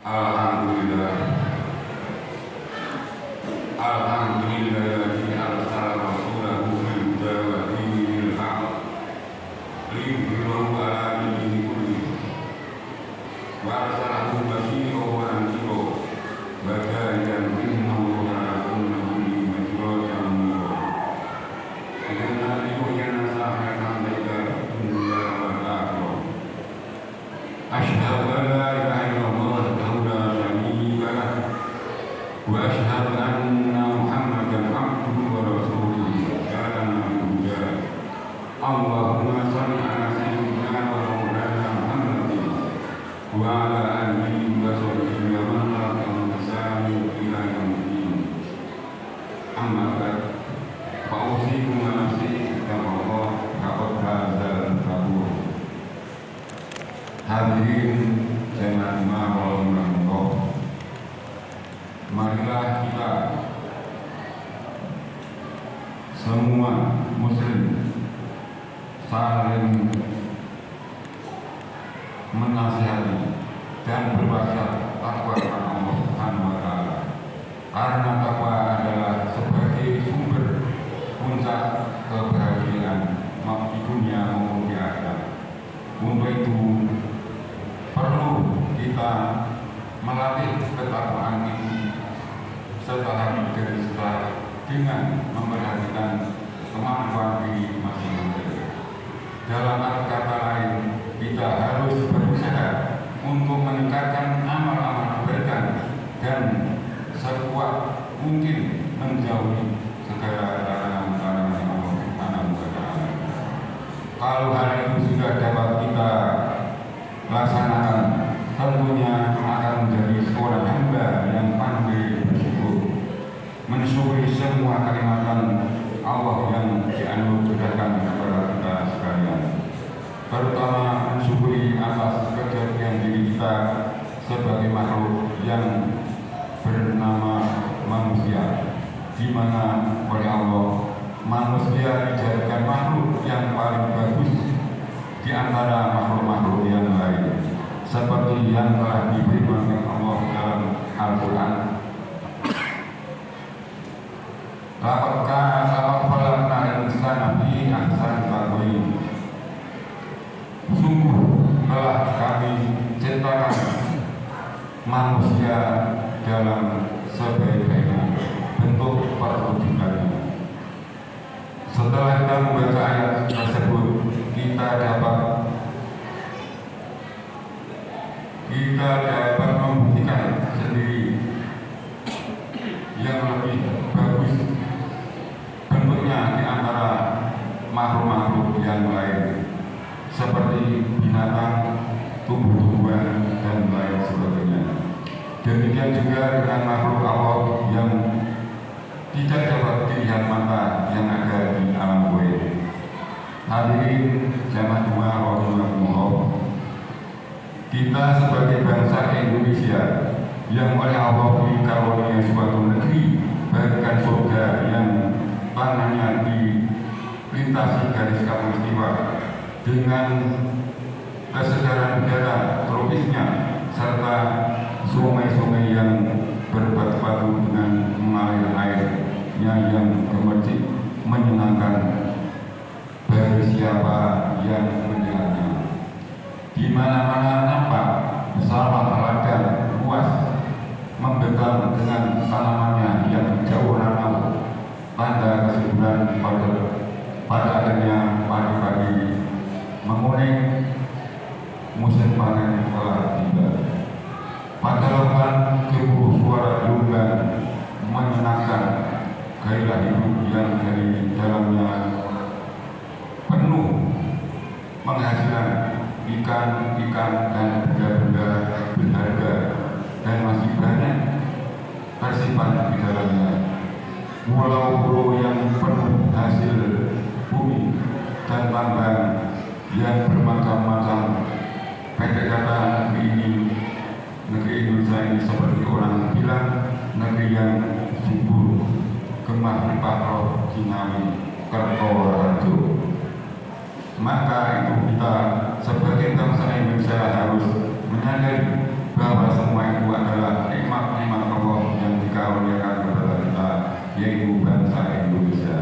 Alhamdulillah, alhamdulillahilladzi arsala rasulahu bil huda wa dinil haqq liyudhhirahu 'ala dini kullihi wa arsalahu basyiran wa nadhira wa da'iyan innahu ala kulli shay'in qadir. Inna lillahi wa inna ilaihi raji'un. Asyhadu an la ilaha illallah wahdahu la syarika lah wa asyhadu anna Muhammadan abduhu wa rasuluhu ja'alana minal huda. Allahumma shalli ala sayyidina wa maulana Muhammadin wa ala alihi wa sahbihi wa man tabi'ahum bi ihsan ila yaumil din. Amma ba'd. Fa'usikum wa nafsi bittaqwallah faqad fazal muttaqun. Hadirin jemaah rahimahullah, marilah kita semua muslim saling menasihati dan berwasiat takwa kepada Allah Subhanahu wa taala. Karena takwa adalah sebagai sumber puncak kebahagiaan di dunia maupun di akhirat. Untuk itu perlu kita melatih ketakwaan itu setahap demi setahap dengan memperhatikan kemampuan diri masing-masing. Dalam kata lain, kita harus berusaha untuk meningkatkan amal-amal kebaikan dan sekuat mungkin menjauhi segala larangan-larangan Allah Subhanahu wa taala. Kalau hal itu sudah dapat kita laksanakan, tentunya akan menjadi seorang hamba yang pandai bersyukur, mensyukuri semua kenikmatan Allah yang dianugerahkan kepada kita sekalian, terutama mensyukuri atas kejadian diri kita sebagai makhluk yang bernama manusia, di mana oleh Allah manusia dijadikan makhluk yang paling bagus di antara makhluk-makhluk yang lain, seperti yang telah difirmankan Allah dalam Al-Quran. Laqad khalaqnal insana fi ahsani taqwim. Sungguh telah kami ciptakan manusia dalam sebaik-baiknya bentuk perwujudannya. Setelah kita membaca ayat tersebut, kita dapat membuktikan sendiri yang lebih bagus bentuknya di antara makhluk-makhluk yang lain, seperti binatang, tumbuh-tumbuhan, dan lain sebagainya. Demikian juga dengan makhluk Allah yang tidak dapat dilihat mata yang ada di alam gaib. Hadirin jamaah rahimahullah, kita sebagai bangsa Indonesia yang oleh Allah dikaruniai suatu negeri bagaikan surga yang tanahnya dilintasi garis khatulistiwa dengan kesegaran udara tropisnya serta sungai-sungai yang berbatu-batu dengan mengalir airnya yang gemercik menyenangkan bagi siapa yang mendengarnya. Di mana-mana nampak sawah ladang luas membentang dengan tanamannya yang jauh ranau, tanda kesuburan pada akhirnya pagi-pagi menguning musim panen telah tiba. Pada lepas gemuruh suara lumban menyenangkan gairah hidup yang dari dalamnya penuh penghasilan ikan dan benda-benda berharga, dan masih banyak tersimpan di dalamnya. Pulau-pulau yang penuh hasil bumi dan tambang yang bermacam-macam. Pendek kata, negeri Indonesia ini seperti orang bilang negeri yang subur, gemah limpah roh, Cinawi, Kertorajo. Maka itu kita sebagai bangsa Indonesia harus menyadari bahwa semua itu yaitu bangsa Indonesia.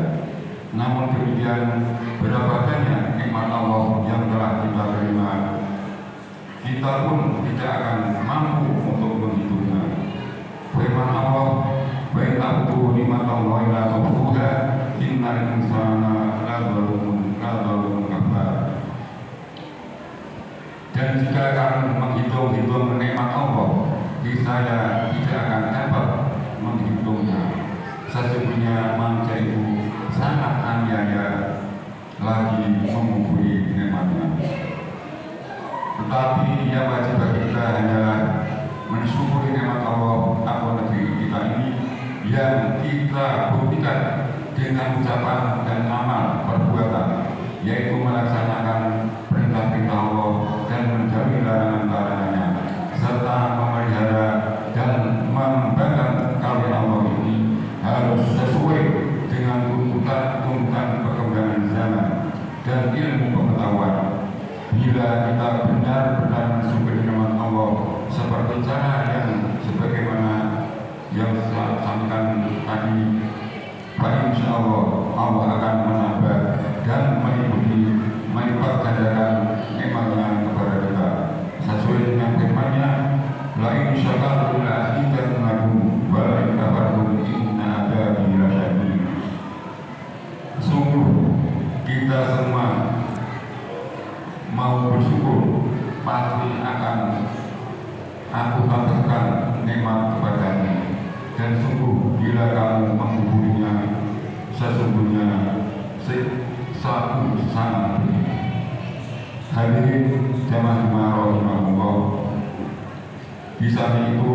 Namun demikian, berapa banyak nikmat Allah yang telah kita terima, kita pun tidak akan mampu untuk menghitungnya. Firman Allah, "Wa in ta'uddu ni'matallahi la tuhsuha, innal insana ladzalumun kafar." Dan jika kamu menghitung-hitung nikmat Allah, saya tidak akan dapat menghitungnya. Sesungguhnya manusia itu sangat aniaya lagi mengumpuli nikmatnya. Tetapi yang wajib bagi kita hanyalah mensyukuri nikmat Allah atau negeri kita ini yang kita buktikan dengan ucapan dan amal perbuatan, yaitu melaksanakan perintah-perintah Allah dan menjauhi larangan-larangannya, serta memelihara dan mengembangkan karya Allah ini harus sesuai dengan tuntutan perkembangan zaman dan ilmu pengetahuan. Bila kita benar-benar mensyukuri nikmat Allah seperti cara yang sebagaimana yang saya sampaikan tadi, maka insya Allah Allah akan menambah dan melipat gandakan nikmatnya kepada kita sesuai dengan firman-Nya, "La in syakartum la azidannakum wa la in kafartum inna adzabi lasyadid." Sungguh kita semua mau bersyukur, pasti akan aku tambahkan nikmat kepadanya. Dan sungguh bila kamu mengumpulnya, sesungguhnya satu sangat begitu. Hadirin jamaah rahimahullah, di samping itu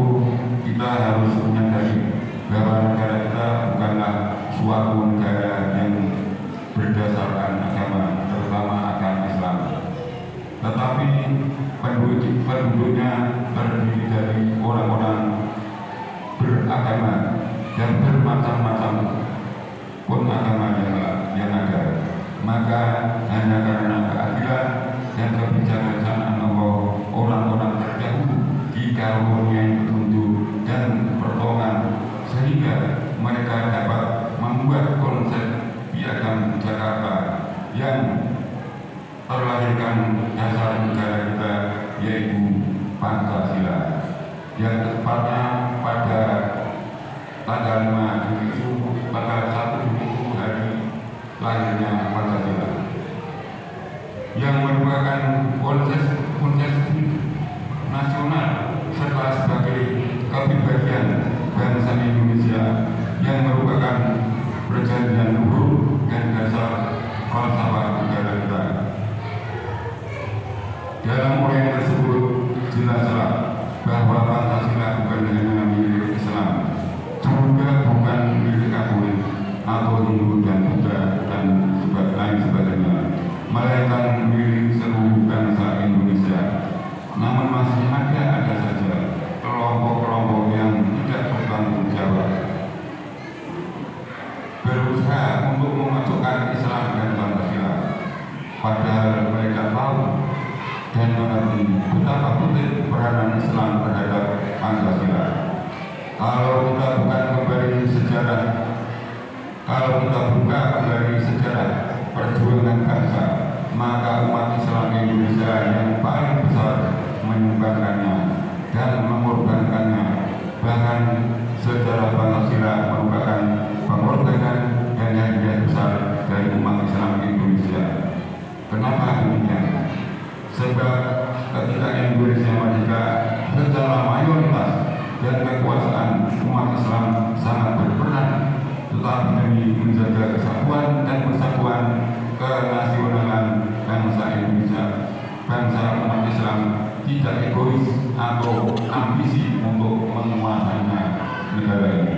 kita harus menyadari bahwa negara kita bukanlah suatu negara yang berdasarkan agama, terutama agama Islam, tetapi penduduknya terdiri dari orang-orang beragama dan bermacam-macam pun agama yang ada. Maka hanya karena keadilan dan kebijaksanaan Allah, orang-orang terdahulu dikaruniai petunjuk dan pertolongan sehingga mereka dapat membuat konsep piagam Jakarta yang terlahirkan dasar negara kita, yaitu Pancasila, yang tepatnya pada tanggal 5 Juli itu, tanggal 1 Juli itu hari lahirnya Pancasila, yang merupakan konsep nasional serta sebagai kepribadian bangsa Indonesia yang merupakan perjanjian luhur dan dasar falsafah negara kita. Dalam uraian tersebut jelaslah bahwa Pancasila bukan hanya milik Islam, juga bukan milik Katolik atau Hindu dan Buddha dan lain sebagainya, melainkan milik seluruh bangsa Indonesia. Namun masih ada saja kelompok-kelompok yang tidak bertanggung jawab berusaha untuk memasukkan Islam dan Pancasila, padahal mereka tahu dan mengerti betapa penting peranan Islam terhadap Pancasila. Kalau kita buka kembali sejarah perjuangan bangsa, maka umat Islam Indonesia yang paling besar menyumbangkannya dan mengorbankannya. Bahkan sejarah Pancasila merupakan pengorbanan dan hadiah besar dari umat Islam Indonesia. Kenapa demikian? Sebab ketika Indonesia merdeka, secara mayoritas dan kekuasaan umat Islam sangat berperan, tetapi demi menjaga kesatuan dan persatuan kenasionalan bangsa Indonesia, bangsa umat Islam tidak egois atau ambisi untuk menguasainya negara ini.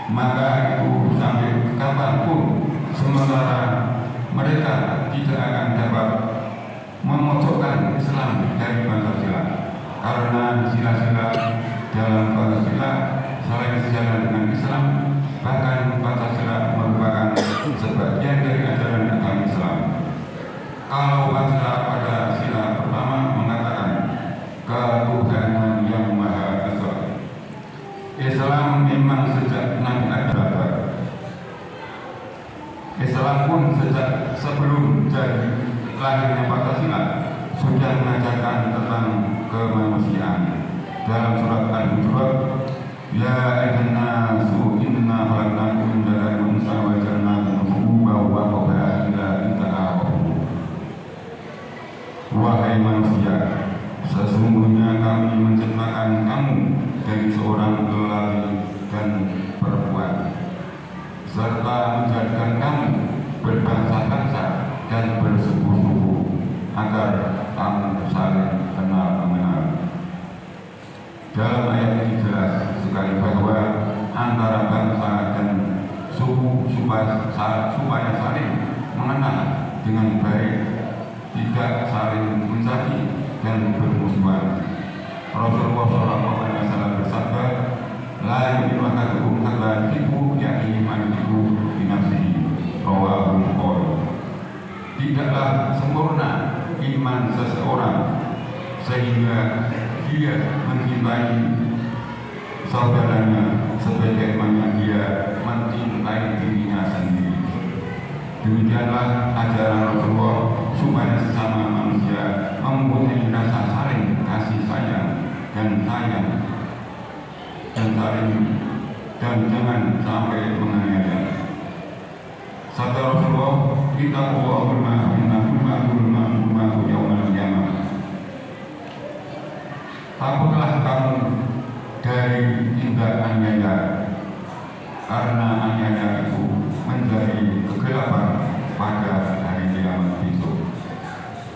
Maka itu sampai kapanpun, sementara mereka tidak akan dapat memojokkan Islam dari Pancasila, karena sila-sila dalam Pancasila selain sejalan dengan Islam, bahkan Pancasila merupakan sebagian dari ajaran agama Islam. Kalau Pancasila pada sila pertama mengatakan ketuhanan yang Maha Esa, Islam memang sejak Nabi Adam namun sejak sebelum jadi lahirnya Pancasila sudah mengajarkan tentang kemanusiaan. Dalam surat Al-Hujurat, ya ayyuhan nasu inna khalaqnakum min dzakarin wa untha wa ja'alnakum syu'uban wa qabaila lita'arafu. Wahai manusia, sesungguhnya kami menciptakan kamu dari seorang lelaki dan perempuan, serta menjadikan kamu berbangsa-bangsa dan bersuku-suku agar kamu saling kenal mengenal. Dalam ayat ini jelas sekali bahwa antara bangsa dan suku supaya saling mengenal dengan baik, tidak saling mencaci dan bermusuhan. Rasulullah SAW bersabda, la yu'minu ahadukum hatta yuhibbu ya'ni man yuhibbu bi nafsihi. Rawahu Bukhari. Tidaklah sempurna iman seseorang sehingga dia mencintai saudaranya sebagaimana dia mencintai dirinya sendiri. Demikianlah ajaran Rasulullah supaya sesama manusia mempunyai rasa saling kasih sayang dan jangan sampai menganiaya. Sabda Rasulullah, kita takutlah kamu dari tindak aniaya, karena aniaya itu menjadi kegelapan pada hari kiamat besok.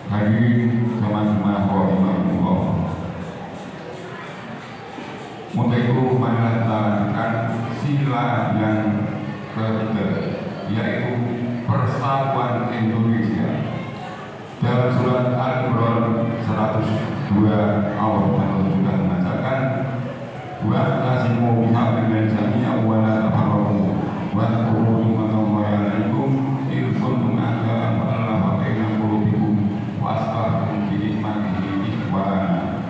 Hari zaman-zaman rahimahullah. Untuk itu marilah kita lanjutkan sila yang ketiga, yaitu persatuan Indonesia. Dalam surat Al-Imran 102 Allah sudah mengatakan, wa tasimu bihablillah jami'an wa la tafarraqu wa qulu ni'matallahi 'alaikum in kuntum a'lamu allaha baina qulubikum wa asbahtum bi ni'matihi ikhwana.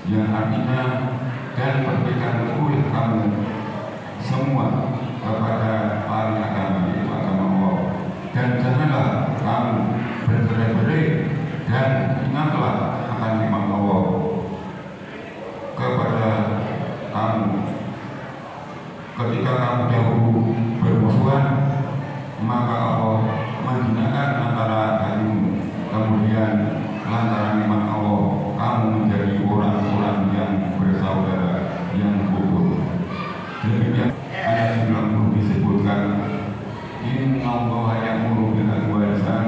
Yang artinya, dan berberikan oleh kamu semua kepada ahli agama, yaitu agama Allah, dan janganlah kamu bercerai-berai, dan ingatlah akan nikmat Allah kepada kamu ketika kamu dahulu bermusuhan, maka Allah menjinakkan antara hatimu, kemudian lantaran nikmat Allah kamu menjadi orang-orang yang bersaudara, yang rukun. Demikian ayat 90 disebutkan, inna Allah ya'muru bil adli wal ihsan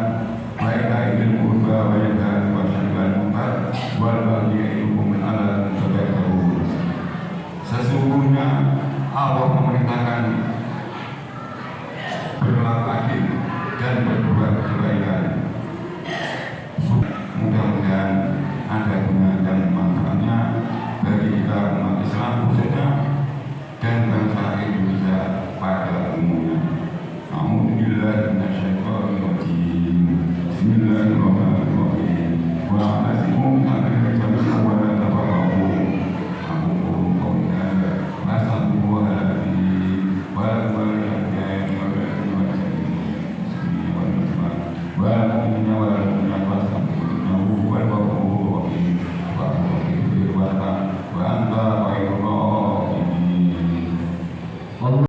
wa ita'i dzil qurba wa yanha 'anil munkar wal baghi ya'idukum la'allakum tadhakkarun. Sesungguhnya Allah memerintahkan berlaku adil dan berbuat kebaikan. Mudah-mudahan ada guna dan manfaatnya bagi kita umat Islam khususnya dan bangsa Indonesia pada umumnya. A'udzubillahi minasyaitonir rajim. Bismillahirrahmanirrahim. Wa nasimu min jami'an wa la tafarraqu. Aqulu qawli hadza wa astaghfirullaha li wa lakum wa li wa